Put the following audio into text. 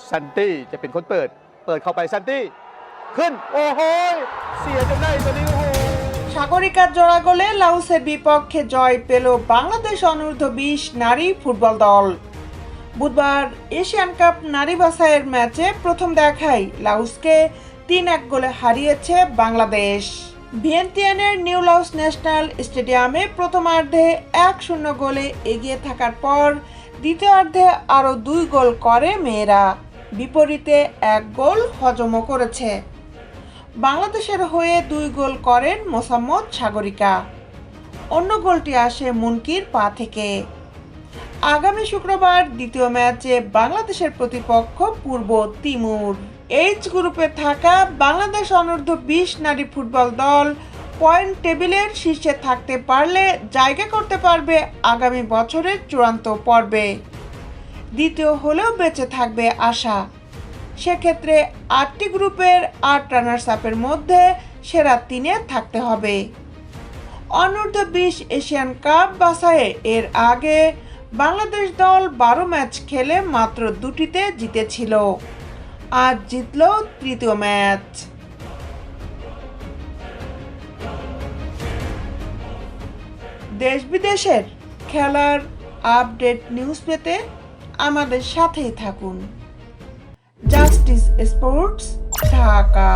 ซันตี้จะเป็นคนเปิดเข้าไปซันตี้ขึ้นโอ้โหเสียจนได้ตัวนี้โอ้โหসাগরিকার জোড়া গোলে লাওসের বিপক্ষে জয় পেল বাংলাদেশ অনূর্ধ্ব-20 নারী ফুটবল দল। বুধবার এশিয়ান কাপ নারী বাছাইয়ের ম্যাচে প্রথম দেখায় লাওসকে 3-1 গোলে হারিয়েছে বাংলাদেশ। ভিয়েন্তিয়ানের নিউ লাওস ন্যাশনাল স্টেডিয়ামে প্রথমার্ধে 1-0 গোলে এগিয়ে থাকার পর দ্বিতীয়ার্ধে আরও 2 গোল করে মেয়েরা, বিপরীতে 1 গোল হজমও করেছে। বাংলাদেশের হয়ে 2 গোল করেন মোসাম্মদ সাগরিকা। অন্য গোলটি আসে মুনকির পা থেকে। আগামী শুক্রবার দ্বিতীয় ম্যাচে বাংলাদেশের প্রতিপক্ষ পূর্ব তিমুর। এইচ গ্রুপে থাকা বাংলাদেশ অনূর্ধ্ব-20 নারী ফুটবল দল পয়েন্ট টেবিলের শীর্ষে থাকতে পারলে জায়গা করতে পারবে আগামী বছরের চূড়ান্ত পর্বে। দ্বিতীয় হলেও বেঁচে থাকবে আশা। সেক্ষেত্রে 8টি গ্রুপের 8 রানার্স আপের মধ্যে সেরা 3-এ থাকতে হবে। অনূর্ধ্ব-20 এশিয়ান কাপ বাছাইয়ে এর আগে বাংলাদেশ দল 12 ম্যাচ খেলে মাত্র 2টিতে জিতেছিল। আজ জিতল তৃতীয় ম্যাচ। দেশ বিদেশের খেলার আপডেট নিউজ পেতে আমাদের সাথেই থাকুন। Justice sports, Dhaka.